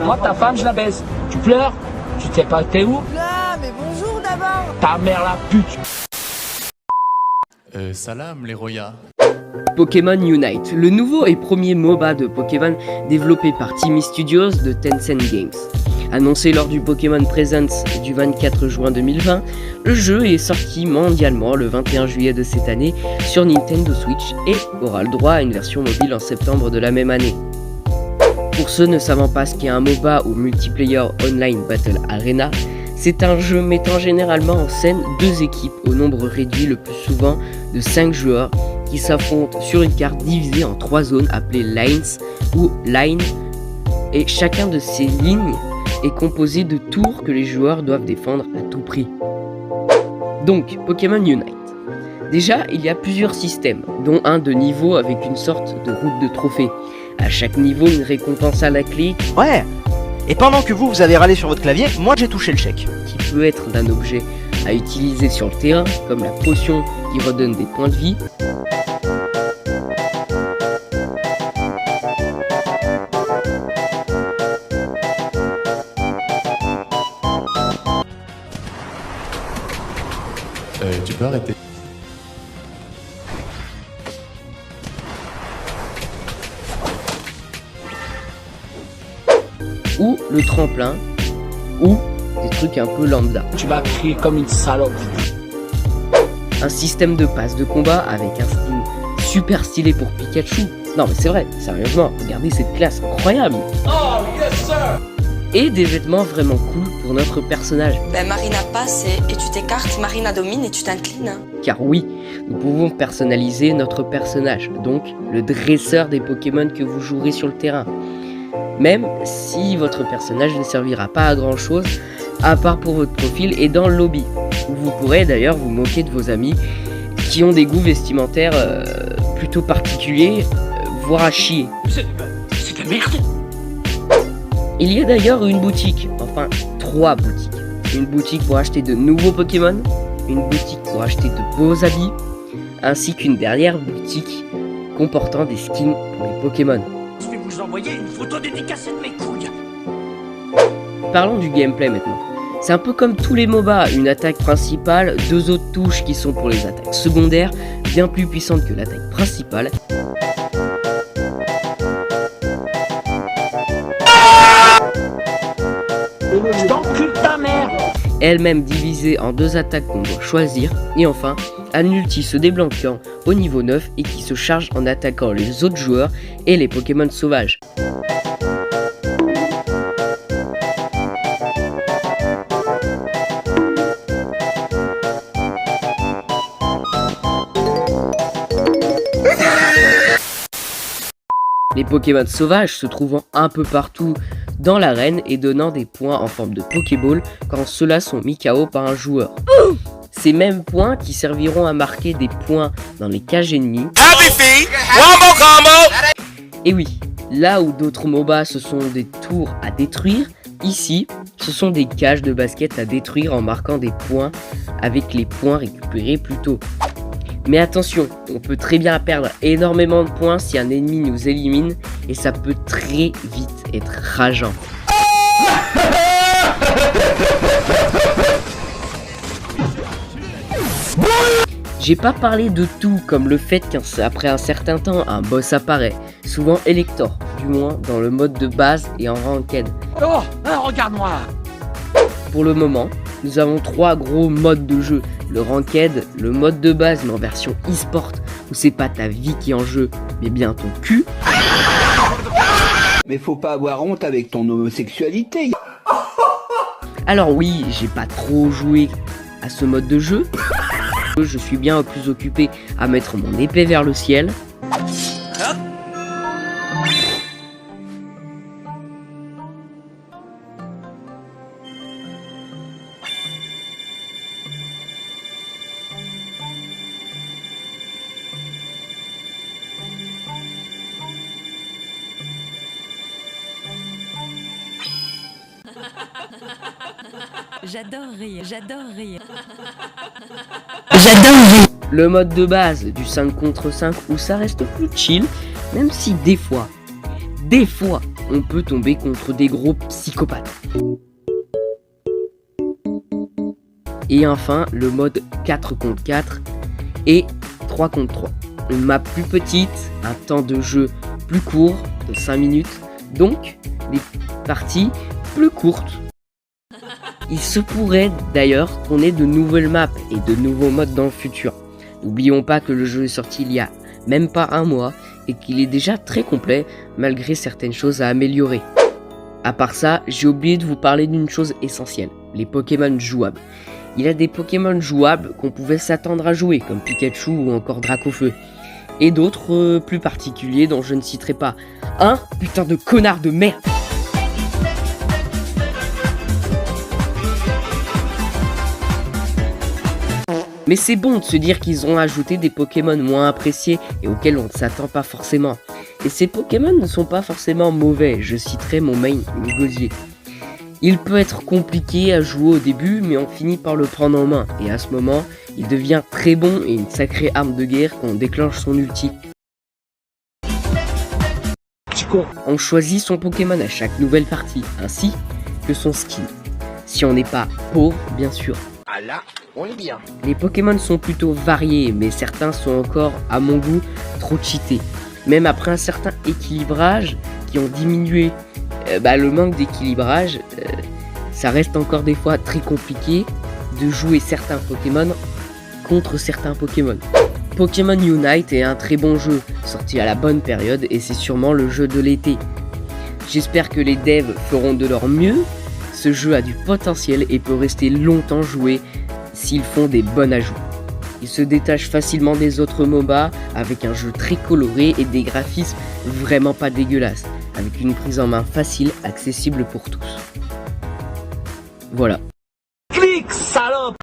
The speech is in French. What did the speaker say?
Moi, ta femme, je la baise. Tu pleures? Tu sais pas t'es où? Là, mais bonjour d'abord. Ta mère la pute. Salam les Roya. Pokémon Unite, le nouveau et premier MOBA de Pokémon développé par Timmy Studios de Tencent Games. Annoncé lors du Pokémon Presents du 24 juin 2020, le jeu est sorti mondialement le 21 juillet de cette année sur Nintendo Switch et aura le droit à une version mobile en septembre de la même année. Pour ceux ne savant pas ce qu'est un MOBA ou Multiplayer Online Battle Arena, c'est un jeu mettant généralement en scène deux équipes au nombre réduit le plus souvent de 5 joueurs qui s'affrontent sur une carte divisée en 3 zones appelées Lines ou Line, et chacun de ces lignes est composé de tours que les joueurs doivent défendre à tout prix. Donc, Pokémon Unite. Déjà, il y a plusieurs systèmes, dont un de niveau avec une sorte de route de trophée. À chaque niveau, une récompense à la clé. Ouais. Et pendant que vous avez râlé sur votre clavier, moi j'ai touché le chèque. Qui peut être d'un objet à utiliser sur le terrain, comme la potion qui redonne des points de vie. Tu peux arrêter. Ou le tremplin, ou des trucs un peu lambda. Tu vas crier comme une salope. Un système de passe de combat avec un style super stylé pour Pikachu. Non mais c'est vrai, sérieusement, regardez cette classe incroyable. Oh yes sir. Et des vêtements vraiment cool pour notre personnage. Ben Marina passe et tu t'écartes, Marina domine et tu t'inclines. Car oui, nous pouvons personnaliser notre personnage, donc le dresseur des Pokémon que vous jouerez sur le terrain. Même si votre personnage ne servira pas à grand chose, à part pour votre profil et dans le lobby, où vous pourrez d'ailleurs vous moquer de vos amis qui ont des goûts vestimentaires plutôt particuliers, voire à chier. C'est de la merde. Il y a d'ailleurs une boutique, enfin 3 boutiques. Une boutique pour acheter de nouveaux Pokémon, une boutique pour acheter de beaux habits, ainsi qu'une dernière boutique comportant des skins pour les Pokémon. Je vais vous envoyer une photo dédicacée de mes couilles. Parlons du gameplay maintenant. C'est un peu comme tous les MOBA, une attaque principale, 2 autres touches qui sont pour les attaques secondaires, bien plus puissantes que l'attaque principale. Je t'encule ta mère. Elle-même divisée en 2 attaques qu'on doit choisir, et enfin, un ulti se débloquant au niveau 9 et qui se charge en attaquant les autres joueurs et les Pokémon sauvages. Les Pokémon sauvages se trouvant un peu partout dans l'arène et donnant des points en forme de Pokéball quand ceux-là sont mis KO par un joueur. Ces mêmes points qui serviront à marquer des points dans les cages ennemies. Et oui, là où d'autres MOBA ce sont des tours à détruire, ici ce sont des cages de basket à détruire en marquant des points avec les points récupérés plus tôt. Mais attention, on peut très bien perdre énormément de points si un ennemi nous élimine et ça peut très vite être rageant. J'ai pas parlé de tout, comme le fait qu'après un certain temps, un boss apparaît, souvent Elector, du moins dans le mode de base et en ranked. Oh, regarde-moi. Pour le moment, nous avons 3 gros modes de jeu. Le ranked, le mode de base mais en version e-sport, où c'est pas ta vie qui est en jeu, mais bien ton cul. Mais faut pas avoir honte avec ton homosexualité. Alors oui, j'ai pas trop joué à ce mode de jeu. Je suis bien plus occupé à mettre mon épée vers le ciel. J'adore rire, j'adore rire. Le mode de base du 5 contre 5 où ça reste plus chill, même si des fois, on peut tomber contre des gros psychopathes. Et enfin, le mode 4 contre 4 et 3 contre 3. Une map plus petite, un temps de jeu plus court, de 5 minutes, donc des parties plus courtes. Il se pourrait d'ailleurs qu'on ait de nouvelles maps et de nouveaux modes dans le futur. N'oublions pas que le jeu est sorti il y a même pas un mois et qu'il est déjà très complet malgré certaines choses à améliorer. À part ça, j'ai oublié de vous parler d'une chose essentielle, les Pokémon jouables. Il y a des Pokémon jouables qu'on pouvait s'attendre à jouer, comme Pikachu ou encore Dracofeu. Et d'autres plus particuliers dont je ne citerai pas. Un putain de connard de merde! Mais c'est bon de se dire qu'ils ont ajouté des Pokémon moins appréciés et auxquels on ne s'attend pas forcément. Et ces Pokémon ne sont pas forcément mauvais, je citerai mon main, Gosier. Il peut être compliqué à jouer au début, mais on finit par le prendre en main. Et à ce moment, il devient très bon et une sacrée arme de guerre quand on déclenche son ulti. On choisit son Pokémon à chaque nouvelle partie, ainsi que son skin. Si on n'est pas pauvre, bien sûr. Ah là, on est bien. Les Pokémon sont plutôt variés, mais certains sont encore, à mon goût, trop cheatés. Même après un certain équilibrage qui ont diminué, le manque d'équilibrage, ça reste encore des fois très compliqué de jouer certains Pokémon contre certains Pokémon. Pokémon Unite est un très bon jeu, sorti à la bonne période et c'est sûrement le jeu de l'été. J'espère que les devs feront de leur mieux. Ce jeu a du potentiel et peut rester longtemps joué s'ils font des bons ajouts. Il se détache facilement des autres MOBA avec un jeu très coloré et des graphismes vraiment pas dégueulasses, avec une prise en main facile, accessible pour tous. Voilà. Clique, salope!